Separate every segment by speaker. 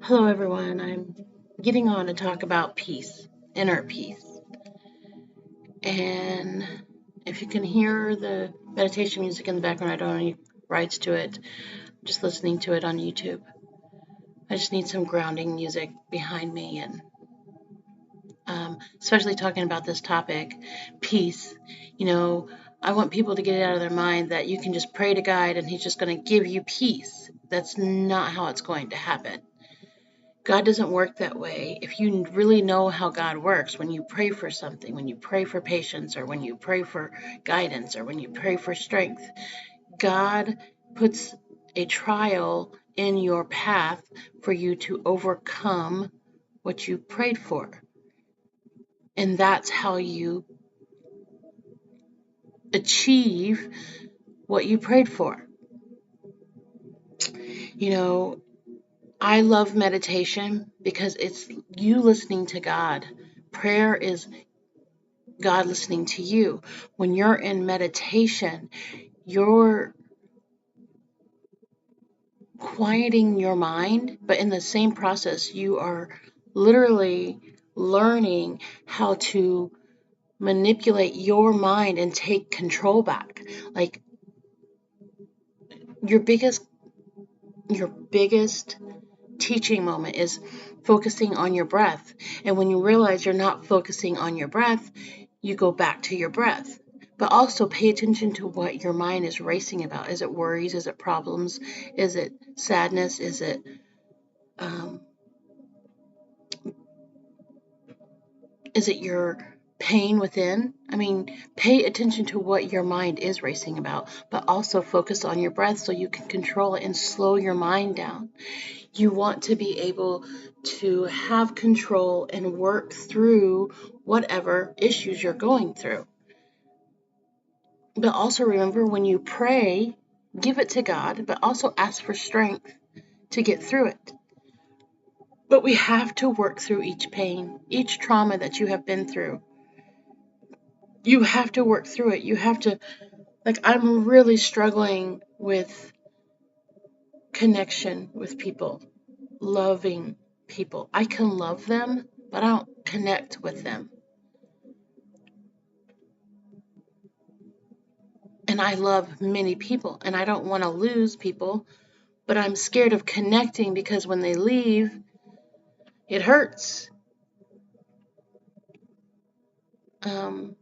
Speaker 1: Hello, everyone. I'm getting on to talk about peace, inner peace. And if you can hear the meditation music in the background, I don't have any rights to it. I'm just listening to it on YouTube. I just need some grounding music behind me, and especially talking about this topic, peace. You know, I want people to get it out of their mind that you can just pray to God and He's just going to give you peace. That's not how it's going to happen. God doesn't work that way. If you really know how God works, when you pray for something, when you pray for patience, or when you pray for guidance, or when you pray for strength, God puts a trial in your path for you to overcome what you prayed for. And that's how you achieve what you prayed for. You know, I love meditation because it's you listening to God. Prayer is God listening to you. When you're in meditation, you're quieting your mind, but in the same process, you are literally learning how to manipulate your mind and take control back. Like your biggest your biggest teaching moment is focusing on your breath. And when you realize you're not focusing on your breath, you go back to your breath. But also pay attention to what your mind is racing about. Is it worries? Is it problems? Is it sadness? Um, is it your pain within? I mean, pay attention to what your mind is racing about, but also focus on your breath so you can control it and slow your mind down. You want to be able to have control and work through whatever issues you're going through. But also remember, when you pray, give it to God, but also ask for strength to get through it. But we have to work through each pain, each trauma that you have been through. You have to work through it. You have to, like, I'm really struggling with connection with people, loving people. I can love them, but I don't connect with them. And I love many people, and I don't want to lose people, but I'm scared of connecting because when they leave, it hurts. Um,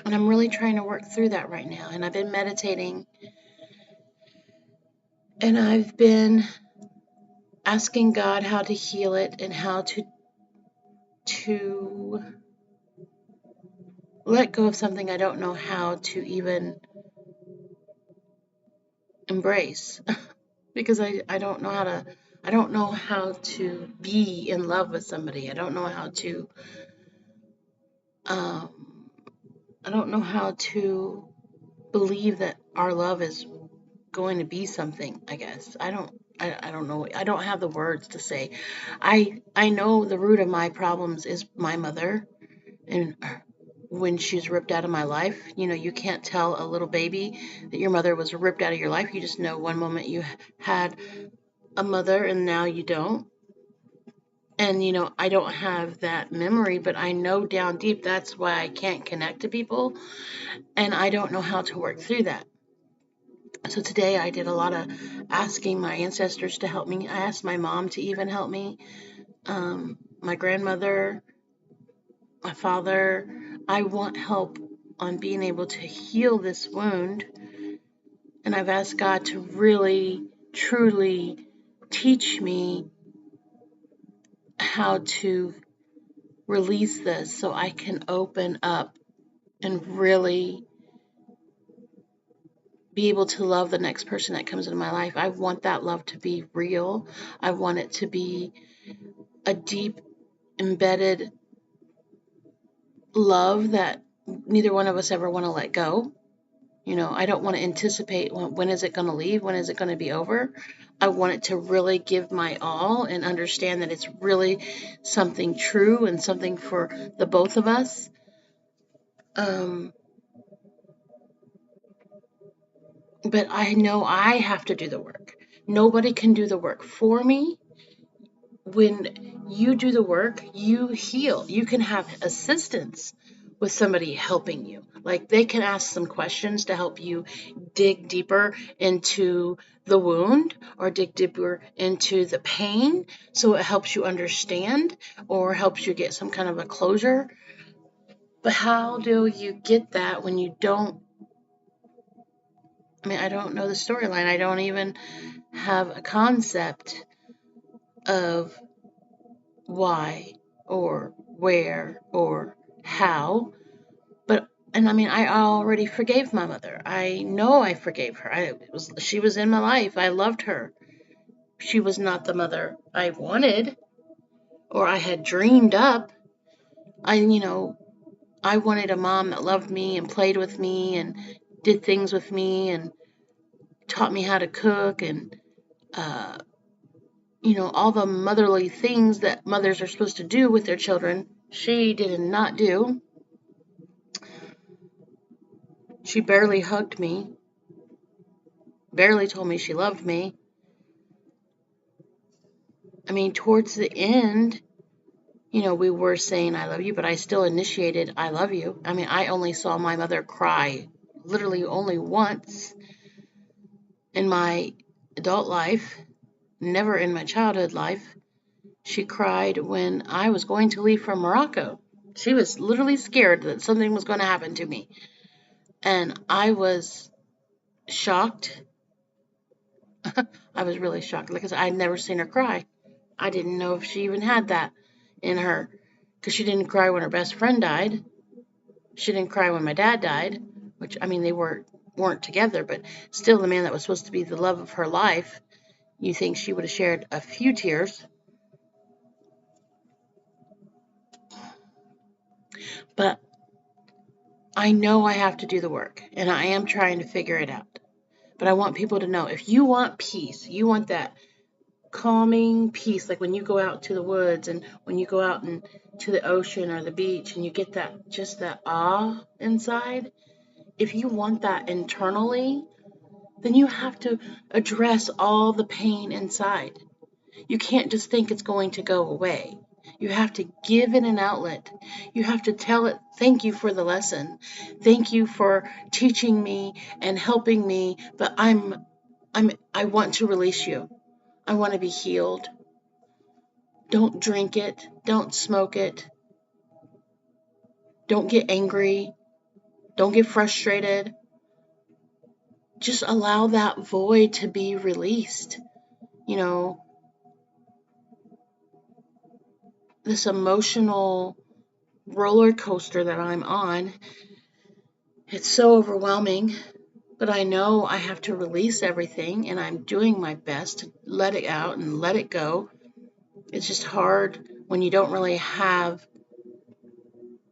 Speaker 1: and I'm really trying to work through that right now. And I've been meditating, and I've been asking God how to heal it and how to let go of something I don't know how to even embrace because I don't know how to be in love with somebody. Um, I don't know how to believe that our love is going to be something, I guess. I don't know. I don't have the words to say. I know the root of my problems is my mother, and when she's ripped out of my life, you can't tell a little baby that your mother was ripped out of your life. You just know one moment you had a mother and now you don't. And I don't have that memory, but I know down deep that's why I can't connect to people, and I don't know how to work through that. So today I did a lot of asking my ancestors to help me. I asked my mom to even help me, my grandmother, my father. I want help on being able to heal this wound. And I've asked God to really, truly teach me how to release this so I can open up and really be able to love the next person that comes into my life. I want that love to be real. I want it to be a deep, embedded love that neither one of us ever want to let go. I don't want to anticipate when is it going to leave, when is it going to be over. I want it to really give my all and understand that it's really something true and something for the both of us. Um, but I know I have to do the work. Nobody can do the work for me. when you do the work, you heal. You can have assistance with somebody helping you. Like they can ask some questions to help you dig deeper into the wound or dig deeper into the pain so it helps you understand or helps you get some kind of a closure. But how do you get that when you don't? I mean, I don't know the storyline. I don't even have a concept of why or where or how. But and I mean, I already forgave my mother. I know I forgave her. She was in my life. I loved her. She was not the mother I wanted or I had dreamed up. I wanted a mom that loved me and played with me and did things with me and taught me how to cook and uh, all the motherly things that mothers are supposed to do with their children. She did not do. She barely hugged me, barely told me she loved me. I mean, towards the end, we were saying I love you, but I still initiated I love you. I mean, I only saw my mother cry literally only once in my adult life, never in my childhood life. She cried when I was going to leave for Morocco. She was literally scared that something was going to happen to me. And I was shocked. I was really shocked because I'd never seen her cry. I didn't know if she even had that in her because she didn't cry when her best friend died. She didn't cry when my dad died, which I mean they weren't together, but still the man that was supposed to be the love of her life. You think she would have shared a few tears, but I know I have to do the work and I am trying to figure it out. But I want people to know if you want peace, you want that calming peace, like when you go out to the woods and when you go out and to the ocean or the beach and you get that awe inside. If you want that internally, then you have to address all the pain inside. You can't just think it's going to go away. You have to give it an outlet. You have to tell it, thank you for the lesson. Thank you for teaching me and helping me, but I want to release you. I want to be healed. Don't drink it. Don't smoke it. Don't get angry. Don't get frustrated. Just allow that void to be released. You know, this emotional roller coaster that I'm on, it's so overwhelming, but I know I have to release everything and I'm doing my best to let it out and let it go. It's just hard when you don't really have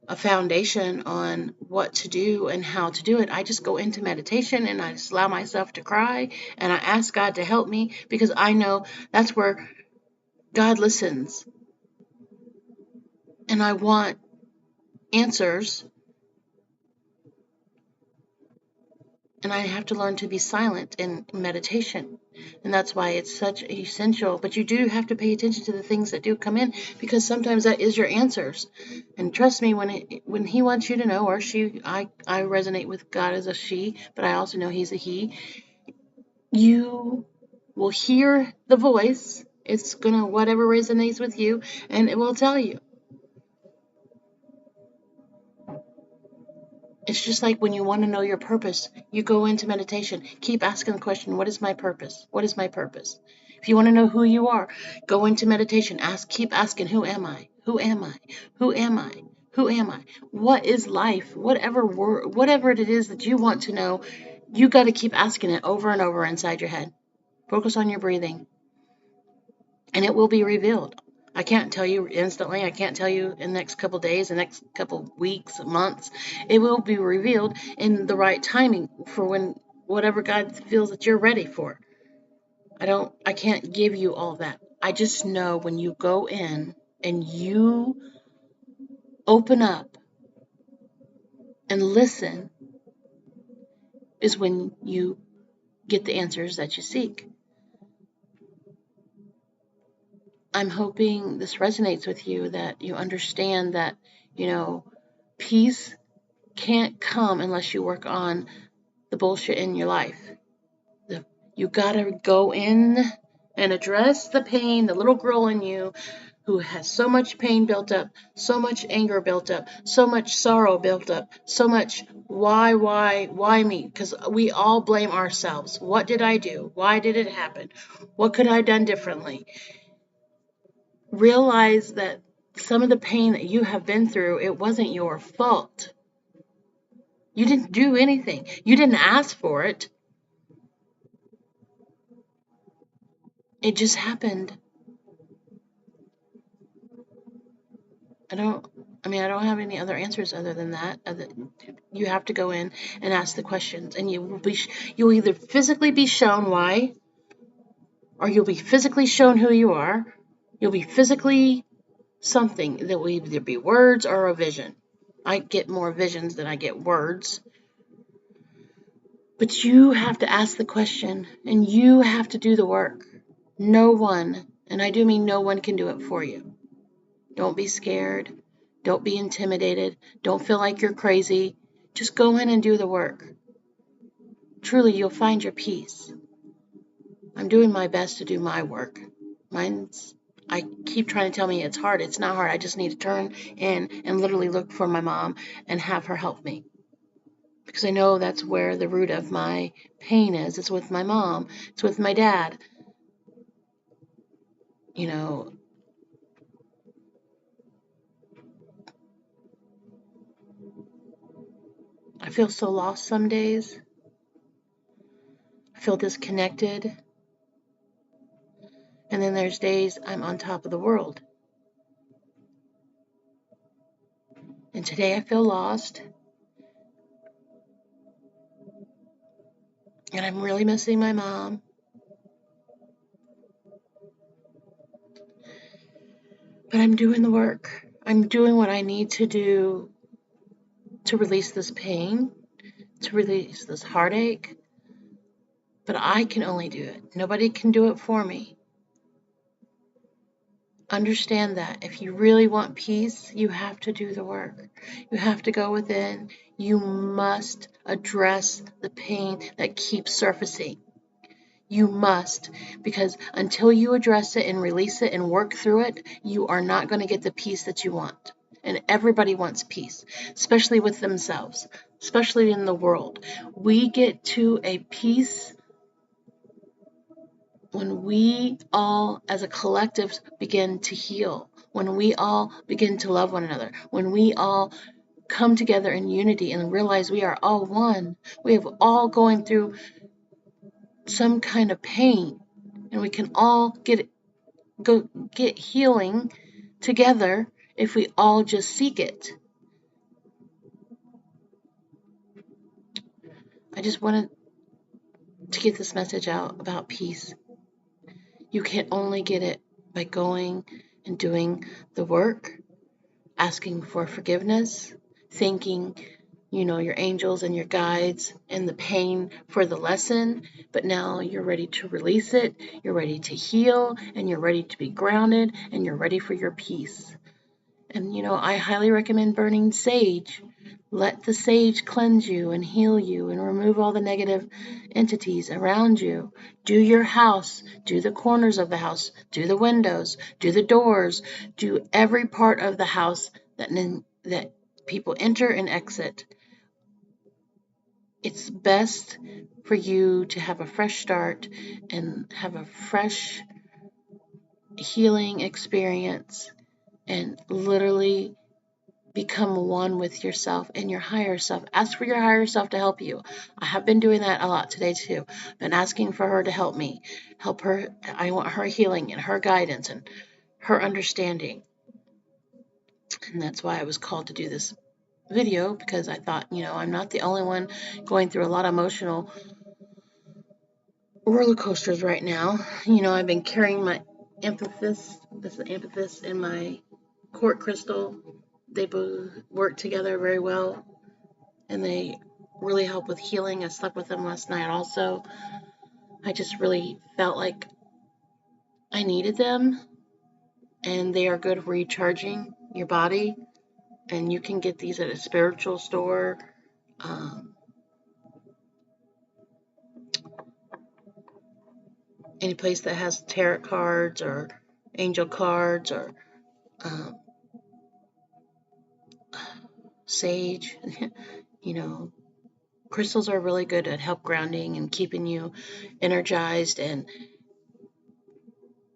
Speaker 1: a foundation on what to do and how to do it. I just go into meditation and I just allow myself to cry and I ask God to help me because I know that's where God listens. And I want answers and I have to learn to be silent in meditation. And that's why it's such essential. But you do have to pay attention to the things that do come in because sometimes that is your answers. And trust me, when He wants you to know, or she, I resonate with God as a she, but I also know He's a He. You will hear the voice. It's gonna whatever resonates with you, and it will tell you. It's just like when you want to know your purpose, you go into meditation. Keep asking the question, what is my purpose? What is my purpose? If you want to know who you are, go into meditation. Keep asking, who am I? Who am I? Who am I? Who am I? What is life? Whatever it is that you want to know, you got to keep asking it over and over inside your head. Focus on your breathing, and it will be revealed. I can't tell you instantly. I can't tell you in the next couple days, the next couple weeks, months. It will be revealed in the right timing for when whatever God feels that you're ready for. I can't give you all that. I just know when you go in and you open up and listen is when you get the answers that you seek. I'm hoping this resonates with you, that you understand that, you know, peace can't come unless you work on the bullshit in your life. You gotta go in and address the pain, the little girl in you who has so much pain built up, so much anger built up, so much sorrow built up, so much why me? Because we all blame ourselves. What did I do? Why did it happen? What could I have done differently? Realize that some of the pain that you have been through, it wasn't your fault. You didn't do anything. You didn't ask for it. It just happened. I don't I don't have any other answers other than that. You have to go in and ask the questions, and you'll either physically be shown why, or you'll be physically shown who you are. You'll be physically something that will either be words or a vision. I get more visions than I get words. But you have to ask the question, and you have to do the work. No one, and I do mean no one, can do it for you. Don't be scared. Don't be intimidated. Don't feel like you're crazy. Just go in and do the work. Truly, you'll find your peace. I'm doing my best to do my work. I keep trying to tell me it's hard. It's not hard. I just need to turn in and literally look for my mom and have her help me. Because I know that's where the root of my pain is. It's with my mom. It's with my dad. You know, I feel so lost some days. I feel disconnected. And then there's days I'm on top of the world. And today I feel lost. And I'm really missing my mom. But I'm doing the work. I'm doing what I need to do to release this pain, to release this heartache. But I can only do it. Nobody can do it for me. Understand that if you really want peace, you have to do the work. You have to go within. You must address the pain that keeps surfacing. You must, because until you address it and release it and work through it, you are not going to get the peace that you want. And everybody wants peace, especially with themselves, especially in the world. We get to a peace when we all as a collective begin to heal, when we all begin to love one another, when we all come together in unity and realize we are all one. We have all going through some kind of pain, and we can all get healing together if we all just seek it. I just wanted to get this message out about peace. You can only get it by going and doing the work, asking for forgiveness, thanking, your angels and your guides and the pain for the lesson. But now you're ready to release it, you're ready to heal, and you're ready to be grounded, and you're ready for your peace. And I highly recommend burning sage. Let the sage cleanse you and heal you and remove all the negative entities around you. Do your house, do the corners of the house, do the windows, do the doors, do every part of the house that people enter and exit. It's best for you to have a fresh start and have a fresh healing experience and literally become one with yourself and your higher self. Ask for your higher self to help you. I have been doing that a lot today too. Been asking for her to help me. Help her. I want her healing and her guidance and her understanding. And that's why I was called to do this video, because I thought, I'm not the only one going through a lot of emotional roller coasters right now. I've been carrying my amethyst, this amethyst in my quartz crystal. They both work together very well, and they really help with healing. I slept with them last night also. I just really felt like I needed them. and they are good for recharging your body. And you can get these at a spiritual store, um, any place that has tarot cards or angel cards or um, sage. You know, crystals are really good at help grounding and keeping you energized and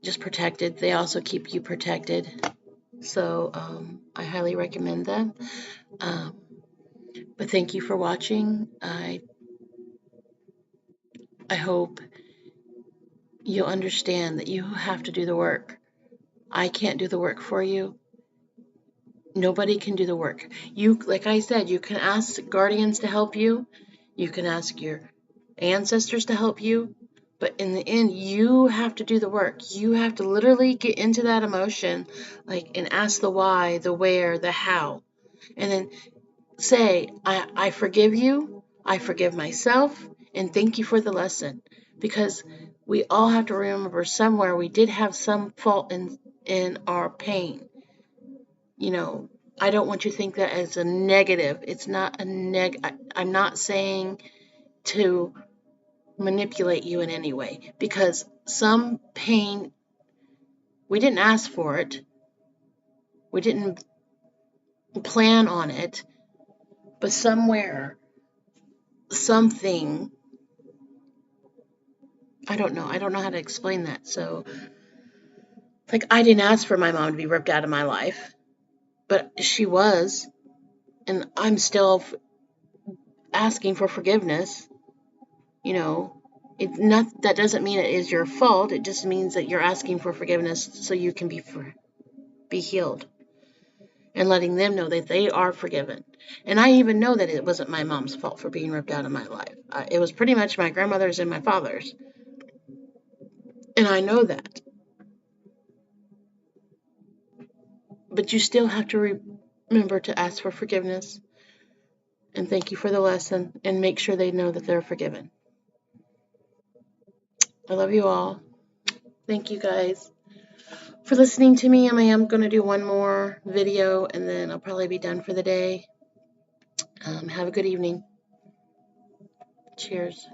Speaker 1: just protected. They also keep you protected. So I highly recommend them. Um, but thank you for watching. I hope you'll understand that you have to do the work. I can't do the work for you. Nobody can do the work. You, like I said, you can ask guardians to help you. You can ask your ancestors to help you. But in the end, you have to do the work. You have to literally get into that emotion, like, and ask the why, the where, the how. And then say, I forgive you, I forgive myself, and thank you for the lesson. Because we all have to remember somewhere we did have some fault in our pain. You know, I don't want you to think that as a negative. It's not a I'm not saying to manipulate you in any way, because some pain, we didn't ask for it, we didn't plan on it, but somewhere, something, I don't know how to explain that. So, like, I didn't ask for my mom to be ripped out of my life, but she was, and I'm still asking for forgiveness. You know, it not that doesn't mean it is your fault. It just means that you're asking for forgiveness so you can be healed, and letting them know that they are forgiven. And I even know that it wasn't my mom's fault for being ripped out of my life. It was pretty much my grandmother's and my father's, and I know that. But you still have to remember to ask for forgiveness and thank you for the lesson, and make sure they know that they're forgiven. I love you all. Thank you guys for listening to me. I am going to do one more video and then I'll probably be done for the day. Have a good evening. Cheers.